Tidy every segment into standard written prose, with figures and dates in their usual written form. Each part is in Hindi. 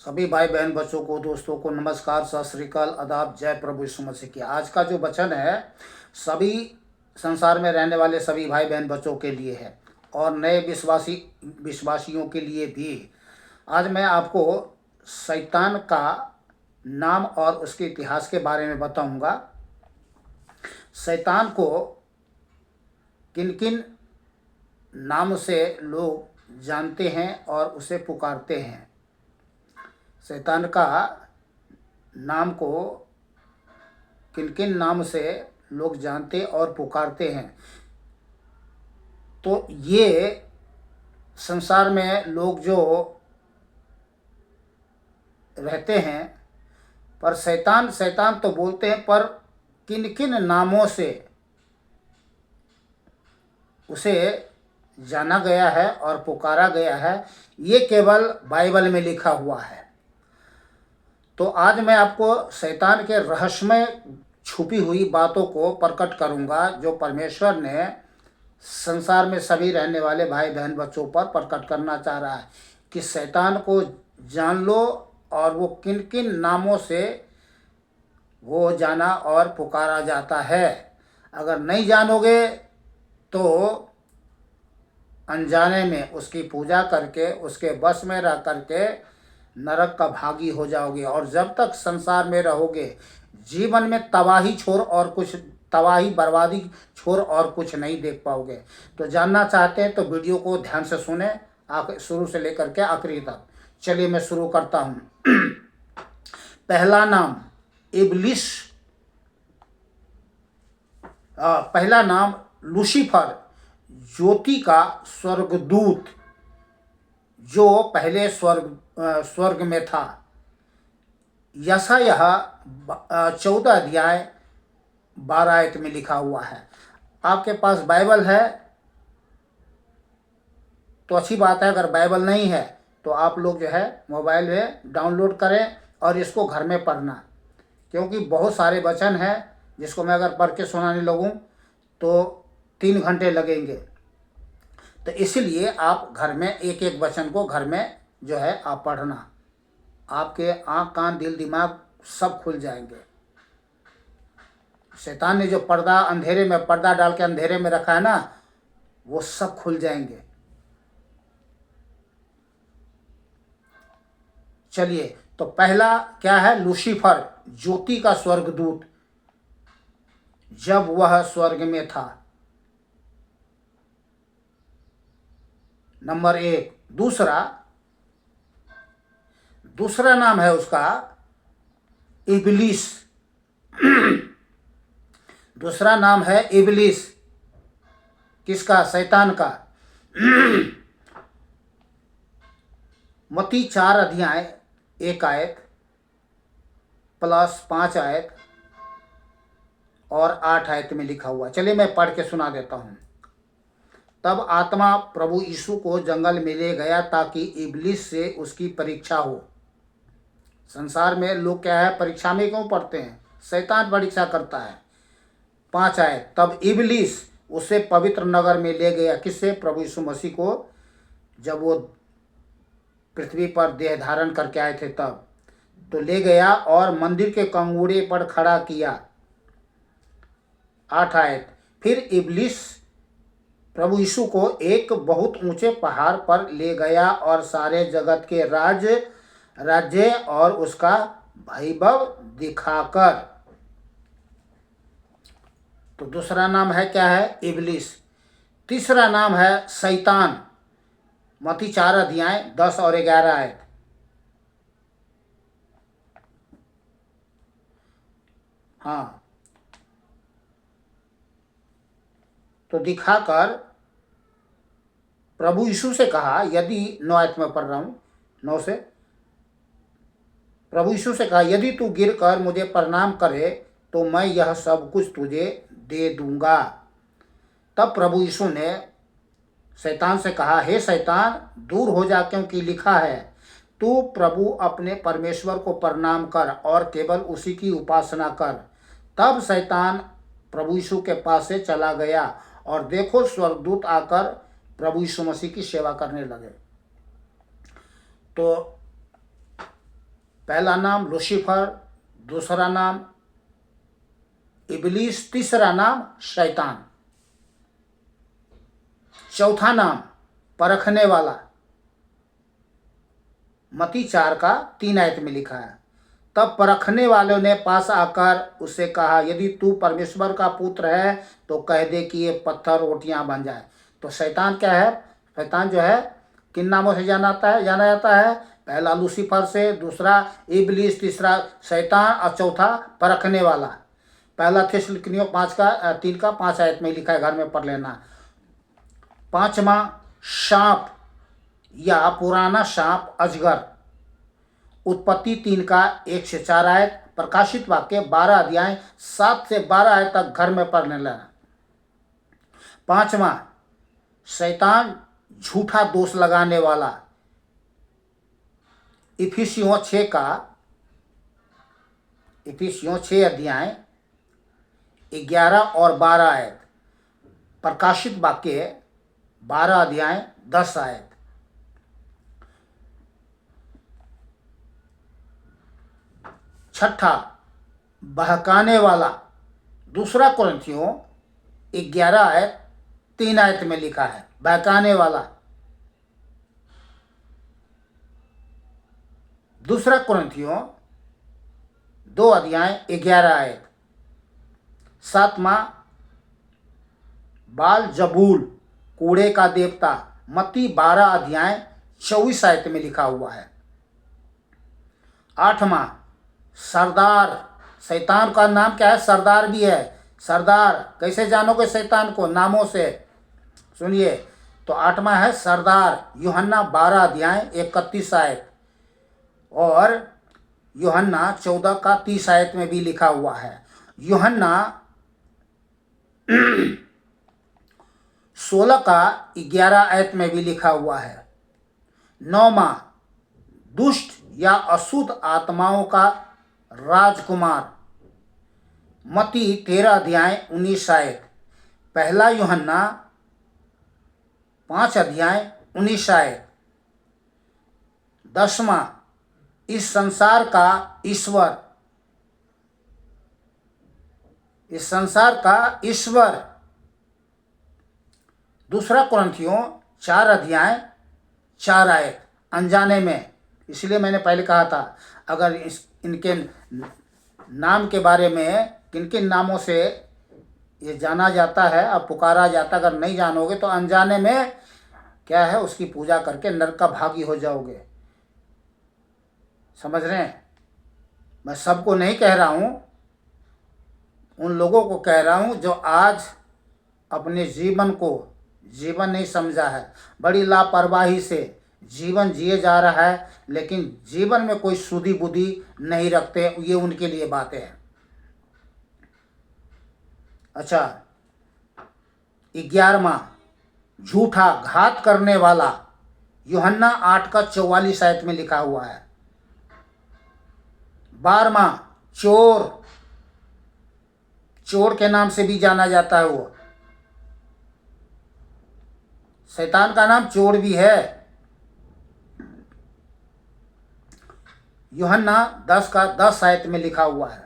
सभी भाई बहन बच्चों को दोस्तों को नमस्कार, सत श्री अकाल, आदाब, जय प्रभु यीशु मसीह की। आज का जो वचन है सभी संसार में रहने वाले सभी भाई बहन बच्चों के लिए है और नए विश्वासियों के लिए भी। आज मैं आपको शैतान का नाम और उसके इतिहास के बारे में बताऊंगा। शैतान को किन किन नाम से लोग जानते हैं और उसे पुकारते हैं। शैतान का नाम को किन किन नाम से लोग जानते और पुकारते हैं। तो ये संसार में लोग जो रहते हैं, पर शैतान शैतान तो बोलते हैं, पर किन किन नामों से उसे जाना गया है और पुकारा गया है, ये केवल बाइबल में लिखा हुआ है। तो आज मैं आपको शैतान के रहस्यमय छुपी हुई बातों को प्रकट करूंगा जो परमेश्वर ने संसार में सभी रहने वाले भाई बहन बच्चों पर प्रकट करना चाह रहा है कि शैतान को जान लो और वो किन किन नामों से वो जाना और पुकारा जाता है। अगर नहीं जानोगे तो अनजाने में उसकी पूजा करके उसके बस में रह करके नरक का भागी हो जाओगे और जब तक संसार में रहोगे जीवन में तबाही बर्बादी छोड़ और कुछ नहीं देख पाओगे। तो जानना चाहते हैं तो वीडियो को ध्यान से सुने शुरू से लेकर के आखिरी तक। चलिए मैं शुरू करता हूँ। पहला नाम इब्लिस, पहला नाम लूसीफर, ज्योति का स्वर्गदूत, जो पहले स्वर्ग में था। यशायाह 14 अध्याय 12 आयत में लिखा हुआ है। आपके पास बाइबल है तो अच्छी बात है, अगर बाइबल नहीं है तो आप लोग जो है मोबाइल में डाउनलोड करें और इसको घर में पढ़ना, क्योंकि बहुत सारे वचन हैं जिसको मैं अगर पढ़ के सुनाने लगूँ तो 3 घंटे लगेंगे। तो इसलिए आप घर में एक एक वचन को घर में जो है आप पढ़ना, आपके आँख कान दिल दिमाग सब खुल जाएंगे। शैतान ने जो पर्दा डाल के अंधेरे में रखा है ना, वो सब खुल जाएंगे। चलिए, तो पहला क्या है? लूसीफर, ज्योति का स्वर्गदूत, जब वह स्वर्ग में था। नंबर 1। दूसरा नाम है उसका इब्लिस। दूसरा नाम है इब्लिस। किसका? शैतान का। मत्ती 4 अध्याय 1 आयत प्लस 5 आयत और 8 आयत में लिखा हुआ। चलिए मैं पढ़ के सुना देता हूँ। तब आत्मा प्रभु यीशु को जंगल में ले गया ताकि इब्लिस से उसकी परीक्षा हो। संसार में लोग क्या है, परीक्षा में क्यों पढ़ते हैं? शैतान परीक्षा करता है। 5 आयत, तब इब्लिस उसे पवित्र नगर में ले गया। किससे? प्रभु यीशु मसीह को, जब वो पृथ्वी पर देह धारण करके आए थे तब। तो ले गया और मंदिर के कंगूड़े पर खड़ा किया। 8 आयत, फिर इब्लिस प्रभु यीशु को एक बहुत ऊंचे पहाड़ पर ले गया और सारे जगत के राज्य और उसका वैभव दिखाकर। तो दूसरा नाम है क्या है? इब्लिस। तीसरा नाम है शैतान। मत्ती 4 अध्याय 10 और 11 आयत। हाँ, तो दिखाकर प्रभु यीशु से कहा, यदि 9 आयत में पढ़ रहा हूँ, 9 से। प्रभु यीशु से कहा, यदि तू गिर कर मुझे प्रणाम करे तो मैं यह सब कुछ तुझे दे दूंगा। तब प्रभु यीशु ने शैतान से कहा, हे शैतान, दूर हो जा, क्योंकि लिखा है, तू प्रभु अपने परमेश्वर को प्रणाम कर और केवल उसी की उपासना कर। तब शैतान प्रभु यीशु के पास से चला गया और देखो, स्वर्गदूत आकर प्रभु यीशु मसीह की सेवा करने लगे। तो पहला नाम लूसीफर, दूसरा नाम इबलीस, तीसरा नाम शैतान, चौथा नाम परखने वाला। मत्ती 4 का 3 आयत में लिखा है। तब परखने वालों ने पास आकर उससे कहा, यदि तू परमेश्वर का पुत्र है तो कह दे कि ये पत्थर रोटियां बन जाए। तो शैतान क्या है? शैतान जो है किन नामों से जाना जाता है? पहला लूसीफर से, दूसरा इबलीस, तीसरा शैतान और चौथा परखने वाला। पहला थिस्सलुनीकियों 3 का 5 आयत में लिखा है, घर में पढ़ लेना। पांचवा सांप या पुराना सांप अजगर, उत्पत्ति 3 का 1 से 4 आयत। प्रकाशित वाक्य 12 अध्याय 7 से 12 आयत तक घर में पढ़ने लेना। पांचवा शैतान झूठा दोष लगाने वाला, इफिसियों 6 अध्याय 11 और 12 आयत। प्रकाशित वाक्य 12 अध्याय 10 आयत। छठा बहकाने वाला, दूसरा कुरिन्थियों 11 आयत 3 आयत में लिखा है, बहकाने वाला। दूसरा कुरिन्थियों 2 अध्याय 11 आयत। सातवां बाल जबूल, कूड़े का देवता, मत्ती 12 अध्याय 24 आयत में लिखा हुआ है। आठवां सरदार, शैतान का नाम क्या है? सरदार भी है। सरदार कैसे जानोगे शैतान को? नामों से। सुनिए, तो आठवां है सरदार, यूहन्ना 12 अध्याय 31 आयत और यूहन्ना 14 का 30 आयत में भी लिखा हुआ है। यूहन्ना 16 का 11 आयत में भी लिखा हुआ है। नौवां दुष्ट या अशुद्ध आत्माओं का राजकुमार, मत्ती 13 अध्याय 19 आयत। पहला यूहन्ना 5 अध्याय 19 आयत। 10वां इस संसार का ईश्वर, इस संसार का ईश्वर, दूसरा कुरिन्थियों 4 अध्याय 4 आयत। अनजाने में, इसलिए मैंने पहले कहा था, अगर इनके नाम के बारे में किन किन नामों से ये जाना जाता है और पुकारा जाता, अगर नहीं जानोगे तो अनजाने में क्या है, उसकी पूजा करके नरक का भागी हो जाओगे। समझ रहे हैं? मैं सबको नहीं कह रहा हूँ, उन लोगों को कह रहा हूँ जो आज अपने जीवन को जीवन नहीं समझा है, बड़ी लापरवाही से जीवन जिए जा रहा है, लेकिन जीवन में कोई सुधी बुद्धि नहीं रखते। ये उनके लिए बातें हैं। अच्छा, 11वां झूठा घात करने वाला, यूहन्ना 8 का 44 आयत में लिखा हुआ है। 12वां चोर, चोर के नाम से भी जाना जाता है। वो शैतान का नाम चोर भी है। यूहन्ना 10 का 10 आयत में लिखा हुआ है।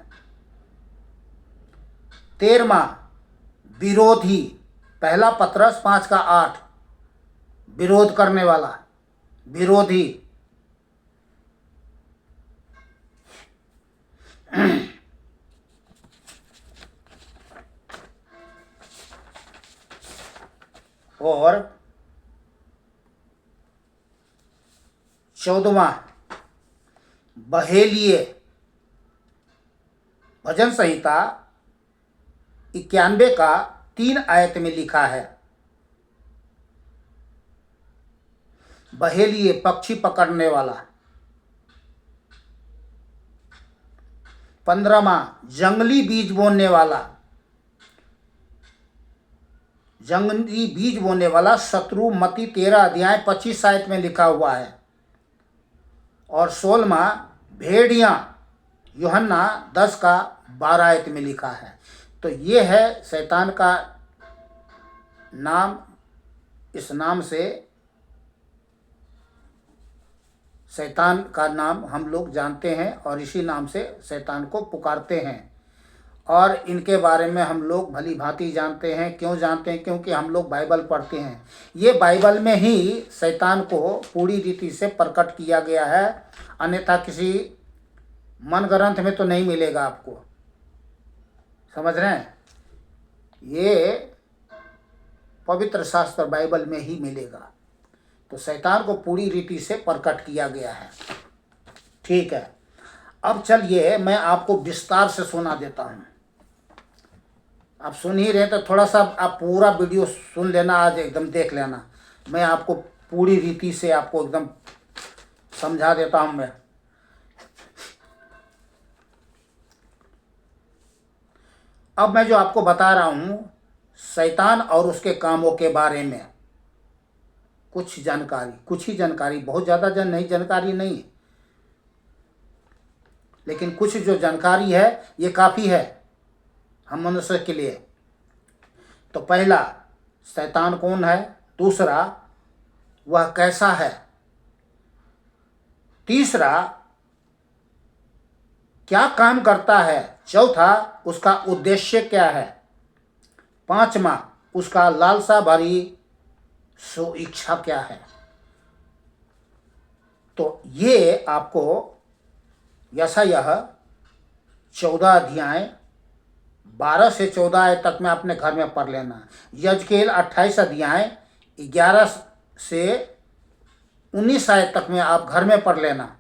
13वां विरोधी, पहला पतरस 5 का 8, विरोध करने वाला, विरोधी। और 14वां बहेलिए, भजन संहिता 91 का 3 आयत में लिखा है, बहेलिए पक्षी पकड़ने वाला। 15वां जंगली बीज बोने वाला, जंगली बीज बोने वाला शत्रु, मत्ती 13 अध्याय 25 आयत में लिखा हुआ है। और 16वां भेड़िया, यूहन्ना 10 का 12 आयत में लिखा है। तो ये है शैतान का नाम। इस नाम से शैतान का नाम हम लोग जानते हैं और इसी नाम से शैतान को पुकारते हैं। और इनके बारे में हम लोग भली भांति जानते हैं। क्यों जानते हैं? क्योंकि हम लोग बाइबल पढ़ते हैं। ये बाइबल में ही शैतान को पूरी रीति से प्रकट किया गया है, अन्यथा किसी मन ग्रंथ में तो नहीं मिलेगा आपको। समझ रहे हैं? ये पवित्र शास्त्र बाइबल में ही मिलेगा। तो शैतान को पूरी रीति से प्रकट किया गया है। ठीक है, अब चलिए मैं आपको विस्तार से सुना देता हूँ। आप सुन ही रहे तो थोड़ा सा आप पूरा वीडियो सुन लेना, आज एकदम देख लेना। मैं आपको पूरी रीति से आपको एकदम समझा देता हूँ। मैं अब मैं जो आपको बता रहा हूँ शैतान और उसके कामों के बारे में कुछ जानकारी, कुछ ही जानकारी, बहुत ज़्यादा जानकारी नहीं है, लेकिन कुछ जो जानकारी है ये काफ़ी है हम मनुष्य के लिए। तो पहला, शैतान कौन है? दूसरा, वह कैसा है? तीसरा, क्या काम करता है? चौथा, उसका उद्देश्य क्या है? पांचवा, उसका लालसा भरी सो इच्छा क्या है? तो ये आपको यशायाह 14 अध्याय 12 से 14 आयत तक में अपने घर में पढ़ लेना। यजकेल 28 अध्याय 11 से 19 आयत तक में आप घर में पढ़ लेना।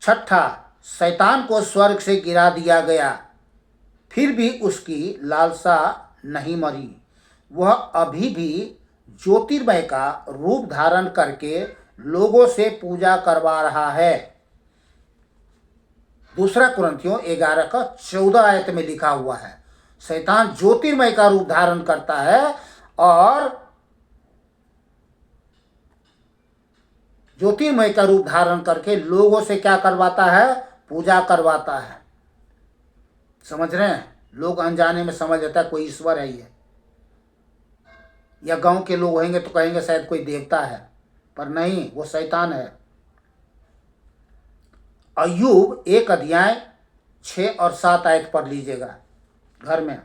छठा, शैतान को स्वर्ग से गिरा दिया गया, फिर भी उसकी लालसा नहीं मरी। वह अभी भी ज्योतिर्मय का रूप धारण करके लोगों से पूजा करवा रहा है। दूसरा कुरिन्थियों 11 का 14 आयत में लिखा हुआ है, शैतान ज्योतिर्मय का रूप धारण करता है और ज्योतिर्मय का रूप धारण करके लोगों से क्या करवाता है? पूजा करवाता है। समझ रहे हैं? लोग अनजाने में समझ लेता है कोई ईश्वर है ये, या गांव के लोग होंगे तो कहेंगे शायद कोई देवता है, पर नहीं, वो शैतान है। अय्यूब 1 अध्याय 6 और 7 आयत पढ़ लीजिएगा घर में।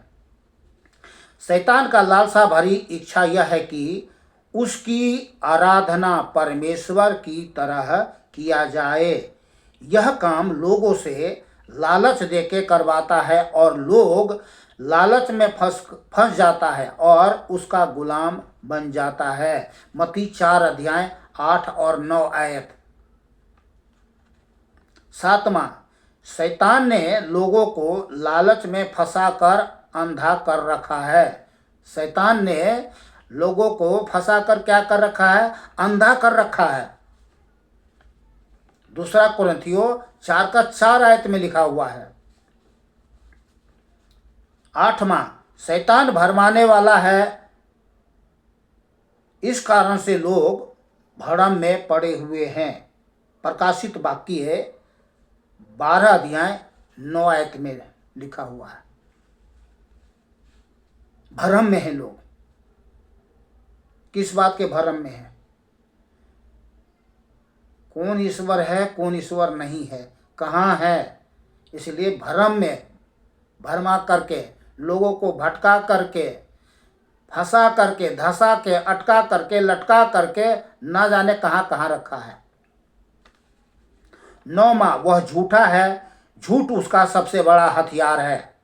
शैतान का लालसा भरी इच्छा यह है कि उसकी आराधना परमेश्वर की तरह किया जाए। यह काम लोगों से लालच देके करवाता है और लोग लालच में फंस जाता है और उसका गुलाम बन जाता है। मत्ती 4 अध्याय 8 और 9 आयत। सातवां, शैतान ने लोगों को लालच में फंसाकर अंधा कर रखा है। शैतान ने लोगों को फंसाकर क्या कर रखा है? अंधा कर रखा है। दूसरा कुरिन्थियों 4 का 4 आयत में लिखा हुआ है। आठवां, शैतान भरमाने वाला है, इस कारण से लोग भ्रम में पड़े हुए हैं। प्रकाशित वाक्य है 12 अध्याय 9 आयत में लिखा हुआ है। भ्रम में है लोग। किस बात के भ्रम में है? कौन ईश्वर है, कौन ईश्वर नहीं है, कहाँ है? इसलिए भ्रम में भरमा करके लोगों को भटका करके, फंसा करके, धंसा के, अटका करके, लटका करके ना जाने कहाँ कहाँ रखा है। नौवां, वह झूठा है, झूठ उसका सबसे बड़ा हथियार है।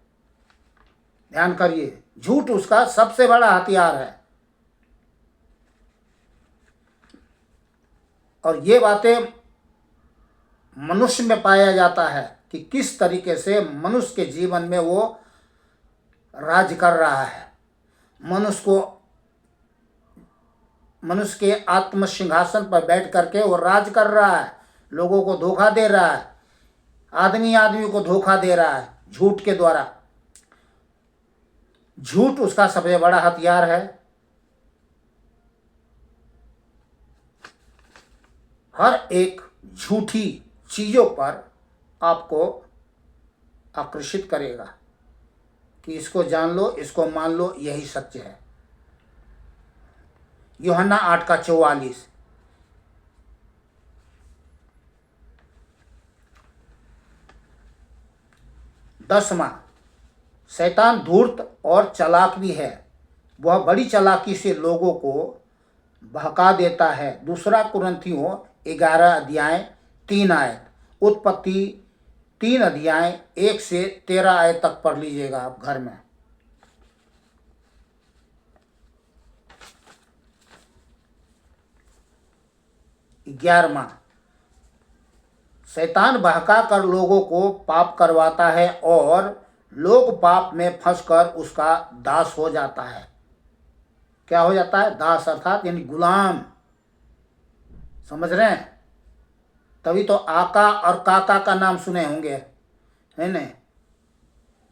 ध्यान करिए, झूठ उसका सबसे बड़ा हथियार है। और ये बातें मनुष्य में पाया जाता है कि किस तरीके से मनुष्य के जीवन में वो राज कर रहा है। मनुष्य के आत्म सिंहासन पर बैठ करके वो राज कर रहा है, लोगों को धोखा दे रहा है, आदमी को धोखा दे रहा है झूठ के द्वारा। झूठ उसका सबसे बड़ा हथियार है। हर एक झूठी चीजों पर आपको आकर्षित करेगा कि इसको जान लो, इसको मान लो, यही सत्य है। यूहन्ना 8 का 44, 10वां, शैतान धूर्त और चालाक भी है, वह बड़ी चालाकी से लोगों को बहका देता है। 2 कुरिन्थियों 11 अध्याय 3 आयत, उत्पत्ति 3 अध्याय 1 से 13 आयत तक पढ़ लीजिएगा आप घर में। ग्यारहवां, शैतान बहका कर लोगों को पाप करवाता है और लोग पाप में फंसकर उसका दास हो जाता है। क्या हो जाता है? दास, अर्थात यानी गुलाम। समझ रहे हैं? तभी तो आका और काका का नाम सुने होंगे, है नहीं?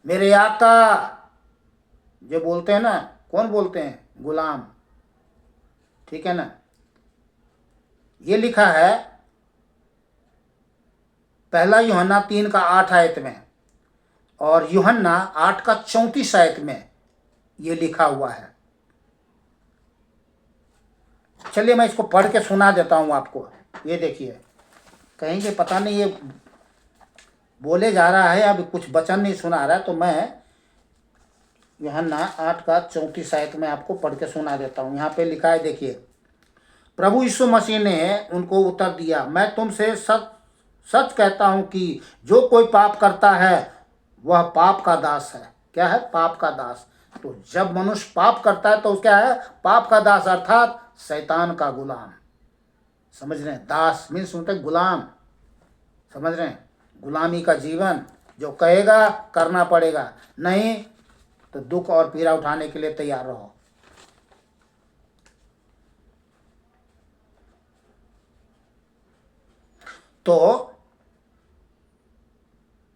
मेरे आका जो बोलते हैं ना, कौन बोलते हैं? गुलाम। ठीक है ना? ये लिखा है 1 यूहन्ना 3 का 8 आयत में और यूहन्ना 8 का 34 आयत में ये लिखा हुआ है। चलिए मैं इसको पढ़ के सुना देता हूँ आपको। ये देखिए, कहेंगे पता नहीं ये बोले जा रहा है, अभी कुछ वचन नहीं सुना रहा है, तो मैं यूहन्ना 8 का 34 आयत में आपको पढ़ के सुना देता हूँ। यहाँ पे लिखा है, देखिए, प्रभु यीशु मसीह ने उनको उत्तर दिया, मैं तुमसे सच सच कहता हूँ कि जो कोई पाप करता है वह पाप का दास है। क्या है? पाप का दास। तो जब मनुष्य पाप करता है तो क्या है? पाप का दास, अर्थात शैतान का गुलाम। समझ रहे हैं? दास मीन्स सुनते गुलाम। समझ रहे हैं? गुलामी का जीवन, जो कहेगा करना पड़ेगा, नहीं तो दुख और पीड़ा उठाने के लिए तैयार रहो। तो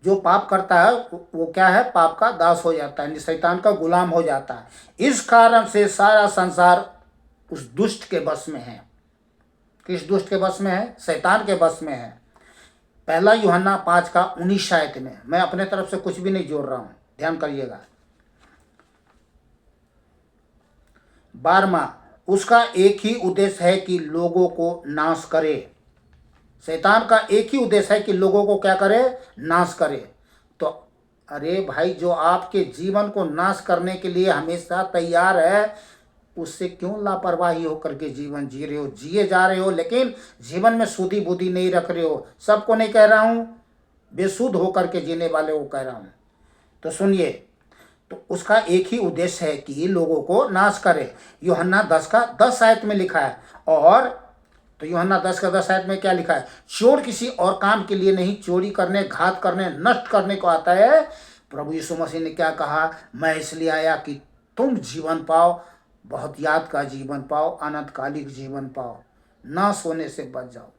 जो पाप करता है वो क्या है? पाप का दास हो जाता है, शैतान का गुलाम हो जाता है। इस कारण से सारा संसार उस दुष्ट के बस में है। किस दुष्ट के बस में है? शैतान के बस में है। 1 यूहन्ना 5 का 19 आयत में, मैं अपने तरफ से कुछ भी नहीं जोड़ रहा हूं, ध्यान करिएगा। 12वां, उसका एक ही उद्देश्य है कि लोगों को नाश करे। शैतान का एक ही उद्देश्य है कि लोगों को क्या करे? नाश करे। तो अरे भाई, जो आपके जीवन को नाश करने के लिए हमेशा तैयार है, उससे क्यों लापरवाही होकर के जीवन जी रहे हो? जिए जा रहे हो, लेकिन जीवन में सुधी बुद्धि नहीं रख रहे हो। सबको नहीं कह रहा हूं, बेसुध होकर के जीने वाले को कह रहा हूं। तो सुनिए, तो उसका एक ही उद्देश्य है कि लोगों को नाश करे। यूहन्ना 10 का 10 आयत में लिखा है। और तो यूहन्ना 10 का 10 आयत में क्या लिखा है? चोर किसी और काम के लिए नहीं, चोरी करने, घात करने, नष्ट करने को आता है। प्रभु यीशु मसीह ने क्या कहा? मैं इसलिए आया कि तुम जीवन पाओ, बहुत याद का जीवन पाओ, अनंतकालिक जीवन पाओ, नाश होने से बच जाओ।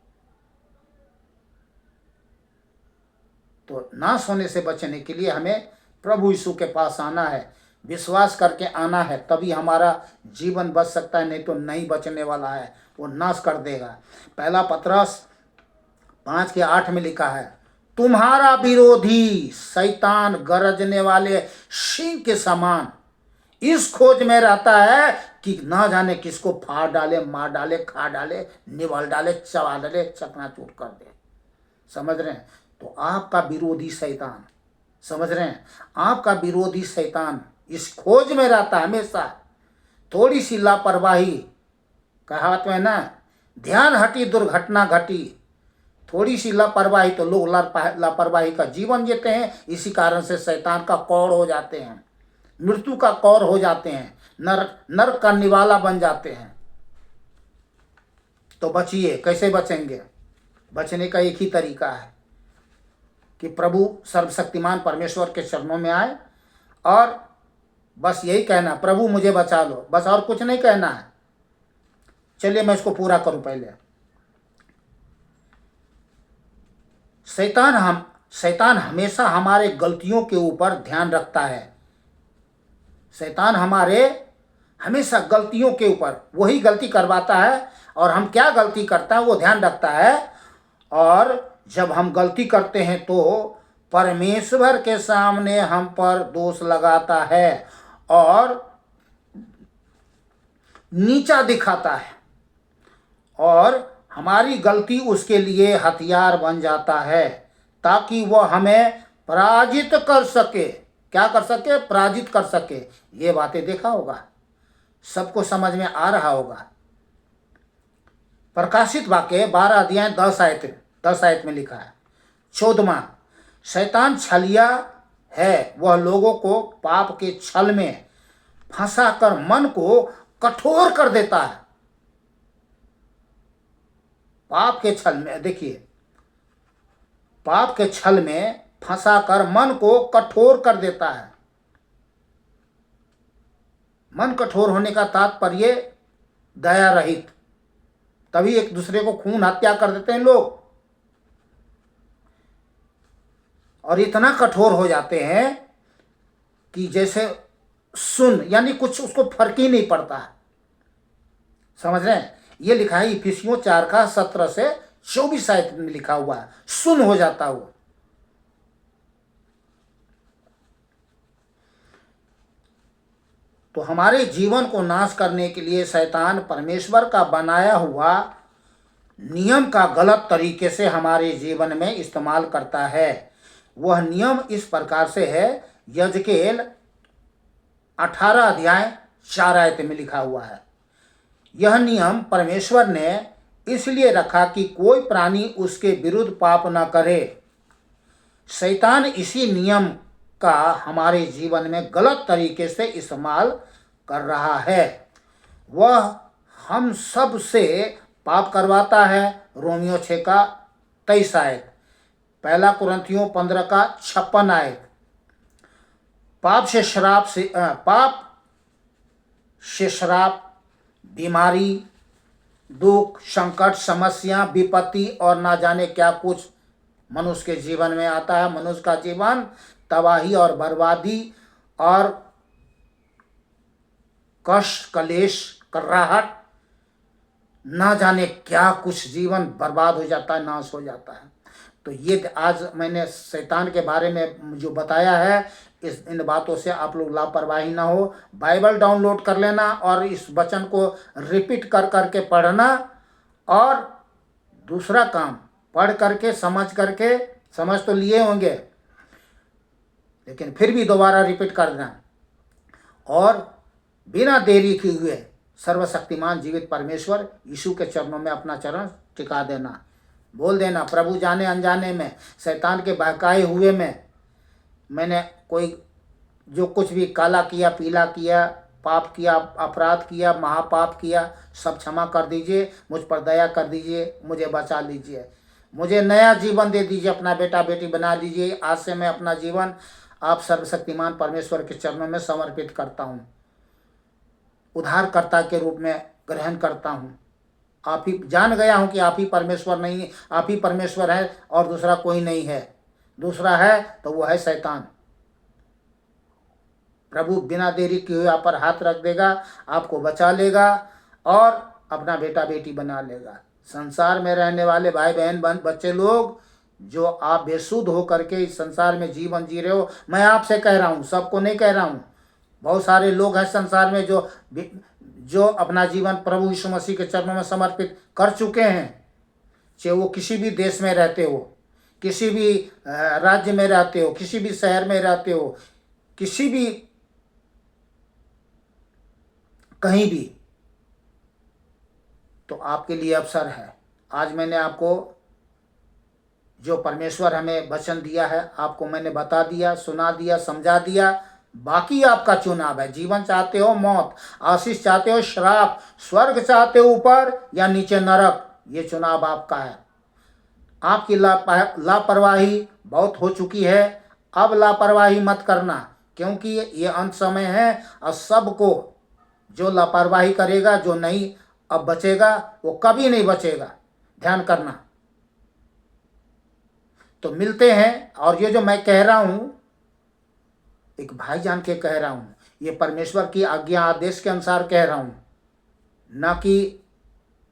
तो नाश होने से बचने के लिए हमें प्रभु यीशु के पास आना है, विश्वास करके आना है, तभी हमारा जीवन बच सकता है, नहीं तो नहीं बचने वाला है, वो नाश कर देगा। 1 पतरस 5 के 8 में लिखा है, तुम्हारा विरोधी शैतान गरजने वाले सिंह के समान इस खोज में रहता है कि ना जाने किसको फाड़ डाले, मार डाले, खा डाले, निगल डाले, चबा डाले, चकनाचूर कर दे। समझ रहे हैं? तो आपका विरोधी शैतान, समझ रहे हैं, आपका विरोधी शैतान इस खोज में रहता है हमेशा। थोड़ी सी लापरवाही, कहावत में ना, ध्यान हटी दुर्घटना घटी। थोड़ी सी लापरवाही तो लोग लापरवाही का जीवन जीते हैं। इसी कारण से शैतान का कौर हो जाते हैं, मृत्यु का कौर हो जाते हैं, नरक का निवाला बन जाते हैं। तो बचिए। कैसे बचेंगे? बचने का एक ही तरीका है कि प्रभु सर्वशक्तिमान परमेश्वर के चरणों में आए और बस यही कहना, प्रभु मुझे बचा लो, बस, और कुछ नहीं कहना है। चलिए मैं इसको पूरा करूं। पहले शैतान हमेशा हमारे गलतियों के ऊपर ध्यान रखता है। शैतान हमारे हमेशा गलतियों के ऊपर वही गलती करवाता है, और हम क्या गलती करता है वो ध्यान रखता है। और जब हम गलती करते हैं तो परमेश्वर के सामने हम पर दोष लगाता है और नीचा दिखाता है, और हमारी गलती उसके लिए हथियार बन जाता है, ताकि वह हमें पराजित कर सके। क्या कर सके? पराजित कर सके। ये बातें देखा होगा, सबको समझ में आ रहा होगा। प्रकाशित वाक्य 12 अध्याय 10 आयत में लिखा है। 14वां, शैतान छलिया है, वह लोगों को पाप के छल में फंसा कर मन को कठोर कर देता है। पाप के छल में, देखिए, पाप के छल में फंसा कर मन को कठोर कर देता है। मन कठोर होने का तात्पर्य दया रहित, तभी एक दूसरे को खून हत्या कर देते हैं लोग, और इतना कठोर हो जाते हैं कि जैसे सुन, यानी कुछ उसको फर्क ही नहीं पड़ता है। समझ रहे हैं? ये लिखा है इफिसियों 4 का 17 से 24 आयत में लिखा हुआ है, सुन हो जाता वो। तो हमारे जीवन को नाश करने के लिए शैतान परमेश्वर का बनाया हुआ नियम का गलत तरीके से हमारे जीवन में इस्तेमाल करता है। वह नियम इस प्रकार से है, यजकेल 18 अध्याय 4 आयत में लिखा हुआ है। यह नियम परमेश्वर ने इसलिए रखा कि कोई प्राणी उसके विरुद्ध पाप न करे। शैतान इसी नियम का हमारे जीवन में गलत तरीके से इस्तेमाल कर रहा है। वह हम सब से पाप करवाता है। रोमियो 6 का 23 आयत, 1 कुरिन्थियों 15 का 56 आयत। पाप से श्राप, बीमारी, दुख, संकट, समस्या, विपत्ति और ना जाने क्या कुछ मनुष्य के जीवन में आता है। मनुष्य का जीवन तबाही और बर्बादी और कष्ट, कलेश, कराहट, ना जाने क्या कुछ जीवन बर्बाद हो जाता है, नाश हो जाता है। तो ये आज मैंने शैतान के बारे में जो बताया है, इन बातों से आप लोग लापरवाही ना हो। बाइबल डाउनलोड कर लेना और इस वचन को रिपीट कर करके पढ़ना, और दूसरा काम पढ़ करके समझ तो लिए होंगे, लेकिन फिर भी दोबारा रिपीट कर देना, और बिना देरी किए हुए सर्वशक्तिमान जीवित परमेश्वर यीशु के चरणों में अपना चरण टिका देना। बोल देना, प्रभु जाने अनजाने में, शैतान के बहकाए हुए में मैंने कोई जो कुछ भी काला किया, पीला किया, पाप किया, अपराध किया, महापाप किया, सब क्षमा कर दीजिए, मुझ पर दया कर दीजिए, मुझे बचा लीजिए, मुझे नया जीवन दे दीजिए, अपना बेटा बेटी बना लीजिए। आज से मैं अपना जीवन आप सर्वशक्तिमान परमेश्वर के चरणों में समर्पित करता हूँ, उद्धारकर्ता के रूप में ग्रहण करता हूँ। आप ही जान गया हूँ कि आप ही परमेश्वर नहीं, आप ही परमेश्वर है और दूसरा कोई नहीं है। दूसरा है तो वो है शैतान। प्रभु बिना देरी किए हुए आप पर हाथ रख देगा, आपको बचा लेगा और अपना बेटा बेटी बना लेगा। संसार में रहने वाले भाई बहन बच्चे लोग, जो आप बेसुध हो करके इस संसार में जीवन जी रहे हो, मैं आपसे कह रहा हूँ, सबको नहीं कह रहा हूँ। बहुत सारे लोग हैं संसार में जो अपना जीवन प्रभु यीशु मसीह के चरणों में समर्पित कर चुके हैं। चाहे वो किसी भी देश में रहते हो, किसी भी राज्य में रहते हो, किसी भी शहर में रहते हो, किसी भी कहीं भी, तो आपके लिए अवसर है। आज मैंने आपको जो परमेश्वर हमें वचन दिया है, आपको मैंने बता दिया, सुना दिया, समझा दिया। बाकी आपका चुनाव है। जीवन चाहते हो, मौत, आशीष चाहते हो, श्राप, स्वर्ग चाहते हो, ऊपर या नीचे नरक, ये चुनाव आपका है। आपकी लापरवाही बहुत हो चुकी है। अब लापरवाही मत करना, क्योंकि ये अंत समय है और सबको जो लापरवाही करेगा, जो नहीं अब बचेगा, वो कभी नहीं बचेगा। ध्यान करना। तो मिलते हैं। और ये जो मैं कह रहा हूं, एक भाईजान के कह रहा हूं, ये परमेश्वर की आज्ञा आदेश के अनुसार कह रहा हूं, ना कि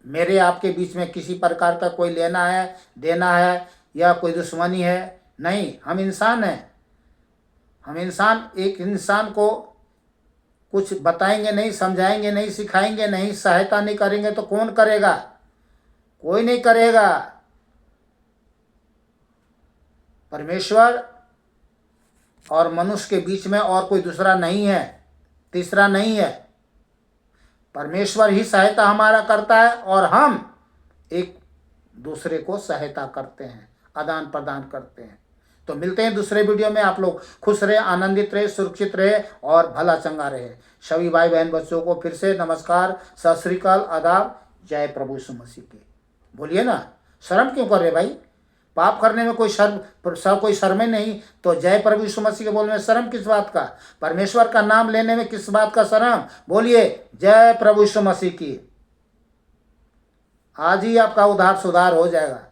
मेरे आपके बीच में किसी प्रकार का कोई लेना है, देना है या कोई दुश्मनी है। नहीं, हम इंसान हैं। हम इंसान, एक इंसान को कुछ बताएंगे नहीं, समझाएंगे नहीं, सिखाएंगे नहीं, सहायता नहीं करेंगे तो कौन करेगा? कोई नहीं करेगा। परमेश्वर और मनुष्य के बीच में और कोई दूसरा नहीं है, तीसरा नहीं है। परमेश्वर ही सहायता हमारा करता है और हम एक दूसरे को सहायता करते हैं, आदान प्रदान करते हैं। तो मिलते हैं दूसरे वीडियो में। आप लोग खुश रहे, आनंदित रहे, सुरक्षित रहे और भला चंगा रहे। सभी भाई बहन बच्चों को फिर से नमस्कार, सत श्री अकाल, आदाब, जय प्रभु यीशु मसीह की। बोलिए ना, शर्म क्यों कर रहे भाई? पाप करने में कोई शर्म नहीं, तो जय प्रभु यीशु मसीह के बोलने में शर्म किस बात का? परमेश्वर का नाम लेने में किस बात का शर्म? बोलिए जय प्रभु यीशु मसीह की। आज ही आपका उद्धार सुधार हो जाएगा।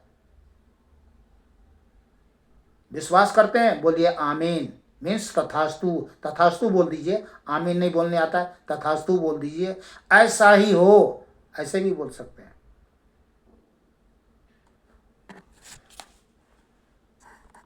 विश्वास करते हैं? बोलिए आमीन। मीन्स तथास्तु, तथास्तु बोल दीजिए, आमीन नहीं बोलने आता है, तथास्तु बोल दीजिए। ऐसा ही हो, ऐसे भी बोल सकते हैं।